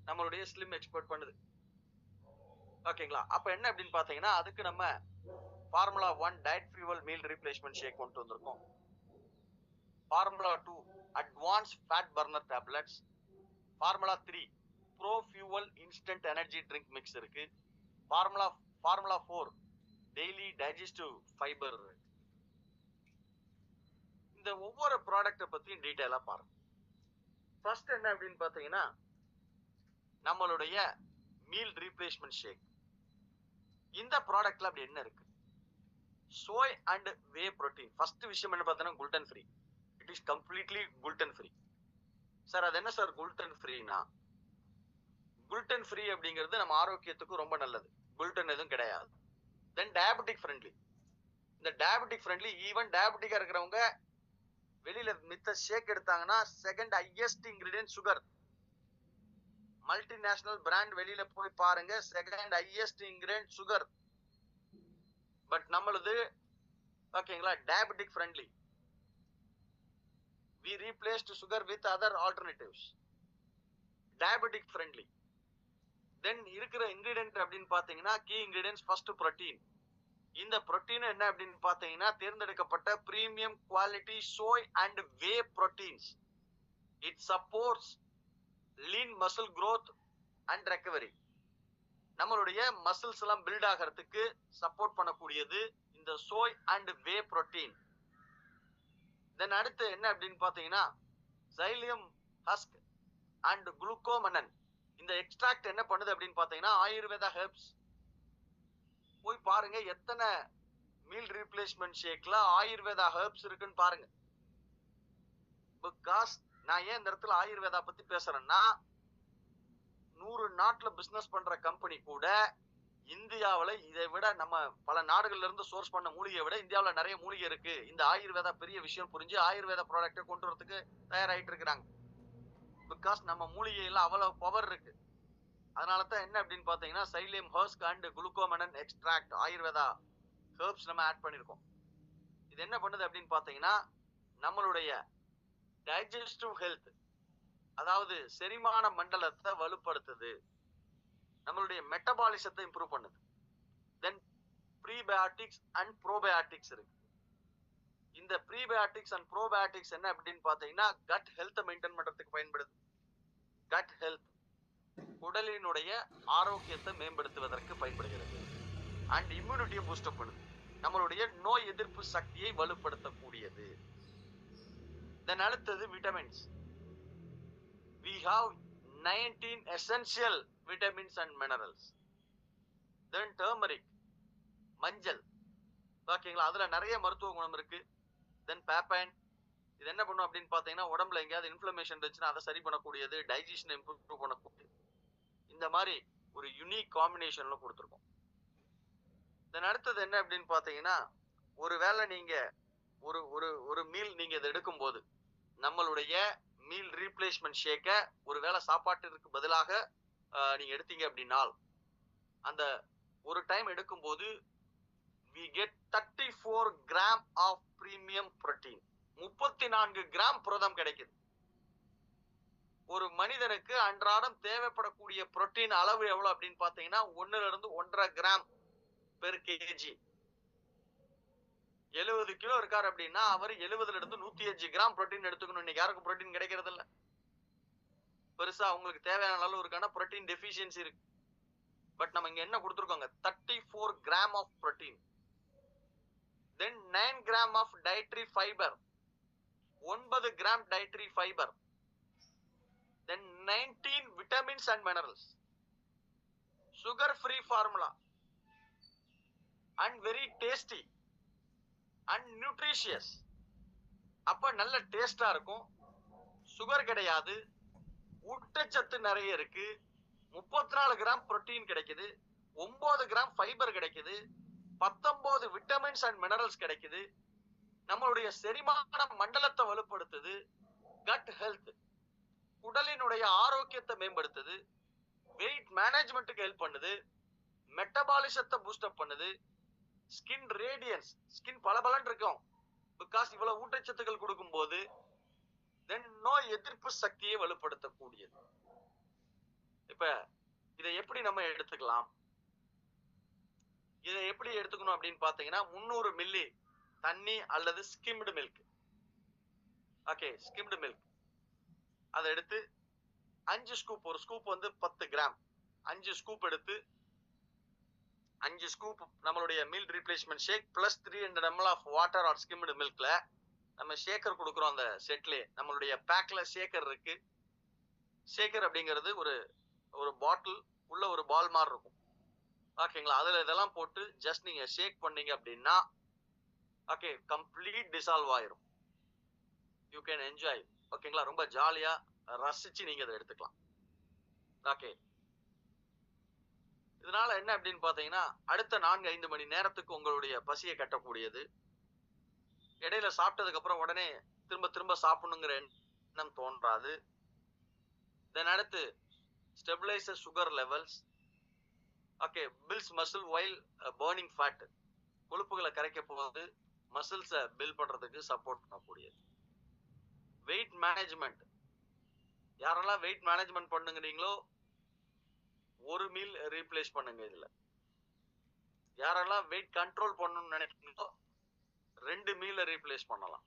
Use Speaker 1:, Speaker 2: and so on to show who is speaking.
Speaker 1: நம்மளுடைய slim export பண்ணுது. ஓகேங்களா? அப்ப என்ன அப்படின்னு பாத்தீங்கன்னா அதுக்கு நம்ம formula 1 diet fuel meal replacement shake கொண்டு வந்திருக்கோம். Formula 2 advance fat burner tablets. Formula 3 pro fuel instant energy drink mix இருக்கு. Formula 4 daily digestive fibre. இந்த ஒவ்வொரு ப்ராடக்ட்டை பத்தியும் டீடைலா பாருங்க. ஃபர்ஸ்ட் என்ன அப்படின்னு பாத்தீங்கன்னா நம்மளுடைய மீல் ரீப்ளேஸ்மெண்ட் ஷேக். இந்த ப்ராடக்ட்ல அப்படி என்ன இருக்கு? சோய் அண்ட் வே புரோட்டீன். ஃபர்ஸ்ட் விஷயம் என்ன பார்த்தீங்கன்னா gluten free. It is completely gluten free. Sir அது என்ன சார் குளுட்டன் ஃப்ரீனா? குளுட்டன் ஃப்ரீ அப்படிங்கிறது நம்ம ஆரோக்கியத்துக்கு ரொம்ப நல்லது. குளுட்டன் எதுவும் கிடையாது. தென் டயபெட்டிக் ஃப்ரெண்ட்லி. இந்த டயபெட்டிக் ஃப்ரெண்ட்லி ஈவன் டயபெட்டிக்கா இருக்கிறவங்க வெளியில மித்த ஷேக் எடுத்தாங்கன்னா second highest ingredient sugar. Multinational brand வெளியில போய் பாருங்க, second highest ingredient sugar. But நம்மளது ஓகேங்களா diabetic friendly. we replaced sugar with other alternatives. diabetic friendly. then இருக்கிற ingredient அப்படின்னு பாத்தீங்கன்னா key ingredients first protein. இந்த புரோட்டீன் என்ன அப்படின்னு பாத்தீங்கன்னா தேர்ந்தெடுக்கப்பட்ட premium quality soy and way proteins. it supports lean muscle growth and recovery. நம்மளுடைய மசில்ஸ் எல்லாம் பில்ட் ஆகிறதுக்கு சப்போர்ட் பண்ணக்கூடியது இந்த சோய் அண்ட் வே புரோட்டீன். தென் அடுத்து என்ன அப்படின்னு பாத்தீங்கன்னா சைலியம் ஹஸ்க் அண்ட் குளுக்கோமனன். இந்த எக்ஸ்ட்ராக்ட் என்ன பண்ணுது அப்படின்னு பாத்தீங்கன்னா ஆயுர்வேதா ஹெர்ப்ஸ். போய் பாருங்க எத்தனை மீல் ரீப்ளேஸ்மெண்ட் ஷேக்ல ஆயுர்வேதா ஹெர்ப்ஸ் இருக்குன்னு பாருங்க. பிகாஸ் நான் ஏன் இந்த இடத்துல ஆயுர்வேதா பத்தி பேசுறேன்னா 100 நாட்டுல பிசினஸ் பண்ற கம்பெனி கூட இந்தியாவில இதை விட நம்ம பல நாடுகள்ல இருந்து சோர்ஸ் பண்ண மூலிகையை விட இந்தியாவில் நிறைய மூலிகை இருக்கு. இந்த ஆயுர்வேதா பெரிய விஷயம் புரிஞ்சு ஆயுர்வேதா ப்ராடக்டை கொண்டு வரதுக்கு தயாராயிட்டு இருக்கிறாங்க. பிகாஸ் நம்ம மூலிகையில அவ்வளவு பவர் இருக்கு. அதனாலதான் என்ன அப்படின்னு பாத்தீங்கன்னா psyllium husk and glucomannan extract Ayurveda herbs நம்ம ஆட் பண்ணிருக்கோம். இது என்ன பண்ணுது அப்படின்னு பாத்தீங்கன்னா நம்மளுடைய டைஜஸ்டிவ் ஹெல்த், அதாவது செரிமான மண்டலத்தை வலுப்படுத்துது. நம்மளுடைய மெட்டபாலிசத்தை இம்ப்ரூவ் பண்ணுது. தென் ப்ரீபயாட்டிக்ஸ் அண்ட் ப்ரோபயாட்டிக்ஸ் இருக்கு. இந்த ப்ரீபயாட்டிக்ஸ் அண்ட் ப்ரோபயாட்டிக்ஸ் என்ன அப்படின்னு பாத்தீங்கன்னா கட் ஹெல்த் மெயின்டைன் பண்றதுக்கு பயன்படுது. கட் ஹெல்த் உடலினுடைய ஆரோக்கியத்தை மேம்படுத்துவதற்கு பயன்படுகிறது. அண்ட் இம்யூனிட்டியை பூஸ்டப் பண்ணுது. நம்மளுடைய நோய் எதிர்ப்பு சக்தியை வலுப்படுத்தக்கூடியது. தென் அடுத்தது vitamins. we have 19 essential vitamins and minerals. then turmeric, மஞ்சள். ஓகேங்களா, அதுல நிறைய மருத்துவ குணம் இருக்கு. தென் பேப்பைன். இது என்ன பண்ணும் அப்படின்னு பாத்தீங்கன்னா உடம்புல எங்கேயாவது இன்ஃப்ளமேஷன் இருந்துச்சுன்னா அதை சரி பண்ணக்கூடியது, டைஜஷனை இம்ப்ரூவ் பண்ணக்கூடியது. இந்த மாதிரி ஒரு யூனிக் காம்பினேஷன்ல கொடுத்துருக்கோம். தென் அடுத்தது என்ன அப்படின்னு பாத்தீங்கன்னா ஒருவேளை நீங்க ஒரு ஒரு ஒரு மீல் நீங்க இதை எடுக்கும் போது நம்மளுடைய மீல் ரீப்ளேஸ்மெண்ட் ஷேக்க ஒருவேளை சாப்பாட்டிற்கு பதிலாக நீங்க எடுத்தீங்க அப்படின்னா அந்த ஒரு டைம் எடுக்கும் போது we get 34 gram of premium protein. 34 gram புரதம் கிடைக்குது. ஒரு மனிதனுக்கு அன்றாடம் தேவைப்படக்கூடிய புரோட்டீன் அளவு எவ்வளவு அப்படின்னு பாத்தீங்கன்னா 1 இருந்து 1.5 கிராம் பெர் கேஜி. 70 கிலோ இருக்காரு அப்படின்னா அவர் 70 இருந்து 105 கிராம் புரோட்டீன் எடுத்துக்கணும். இன்னைக்கு யாருக்கும் புரோட்டீன் கிடைக்கிறது இல்ல. பெருசா அவங்களுக்கு தேவையான அளவு இருக்கான புரோட்டீன் டெஃபிஷியன்சி இருக்கு. பட் நம்ம இங்க என்ன கொடுத்துருக்கோங்க 34 gram of protein. Then 9 gram of dietary fibre. 9 gram dietary fibre. Then 19 vitamins and minerals. Sugar free formula and very tasty and nutritious. அப்ப நல்ல டேஸ்டா இருக்கும், சுகர் கிடையாது, ஊட்டச்சத்து நிறைய இருக்கு, 34 கிராம் புரோட்டீன் கிடைக்குது, 9 கிராம் ஃபைபர் கிடைக்குது, 19 விட்டமின்ஸ் அண்ட் மினரல்ஸ் கிடைக்குது. நம்மளுடைய செரிமான மண்டலத்தை வலுப்படுத்துது. கட் ஹெல்த், உடலினுடைய ஆரோக்கியத்தை மேம்படுத்துது. வெயிட் மேனேஜ்மெண்ட்டுக்கு ஹெல்ப் பண்ணுது. மெட்டபாலிசத்தை பூஸ்டப் பண்ணுது. ஸ்கின் ரேடியன்ஸ், ஸ்கின் பளபளன்னு இருக்கும் பிகாஸ் இவ்வளவு ஊட்டச்சத்துக்கள் கொடுக்கும் போது. தென் நோய் எதிர்ப்பு சக்தியை வலுப்படுத்தக்கூடியது. இப்ப இப்ப இதை எப்படி நம்ம எடுத்துக்கலாம்? இதை எப்படி எடுத்துக்கணும் அப்படின்னு பாத்தீங்கன்னா 300 மில்லி தண்ணி அல்லது skimmed milk. Okay, skimmed milk அதை எடுத்து 5 ஸ்கூப், ஒரு ஸ்கூப் வந்து 10 கிராம், 5 ஸ்கூப் எடுத்து 5 ஸ்கூப் நம்மளுடைய meal replacement shake plus 300 ml of water or skimmed மில்க்ல நம்ம ஷேக்கர் கொடுக்குறோம். அந்த செட்லயே நம்மளுடைய பேக்ல ஷேக்கர் இருக்கு. ஷேக்கர் அப்படிங்கிறது ஒரு ஒரு பாட்டில் உள்ள ஒரு பால் மாதிரி இருக்கும். ஓகேங்களா? அதுல இதெல்லாம் போட்டு ஜஸ்ட் நீங்க ஷேக் பண்ணீங்க அப்படின்னா ஓகே கம்ப்ளீட் டிசால்வ் ஆயிரும். You can enjoy. ஓகேங்களா? ரொம்ப ஜாலியா ரசிச்சு நீங்க அதை எடுத்துக்கலாம். ஓகே, இதனால என்ன அப்படின்னு பாத்தீங்கன்னா அடுத்த 4-5 மணி நேரத்துக்கு உங்களுடைய பசியை கட்டக்கூடியது. இடையில சாப்பிட்டதுக்கு அப்புறம் உடனே திரும்ப திரும்ப சாப்பிடணுங்கிற எண்ணம் தோன்றாது. தென் அடுத்து stabiliser sugar levels. Okay, builds muscle while burning fat, கொழுப்புகளை கரைக்க போகுது, மசில்ஸை பில்ட் பண்றதுக்கு சப்போர்ட் பண்ணக்கூடியது. Weight management. யாரெல்லாம் வெயிட் மேனேஜ்மெண்ட் பண்ணுங்கிறீங்களோ ஒரு மீல் ரீப்ளேஸ் பண்ணுங்க. இதுல யாரெல்லாம் வெயிட் கண்ட்ரோல் பண்ணணும்னு நினைக்கிறீங்களோ 2 மீல ரீப்ளேஸ் பண்ணலாம்.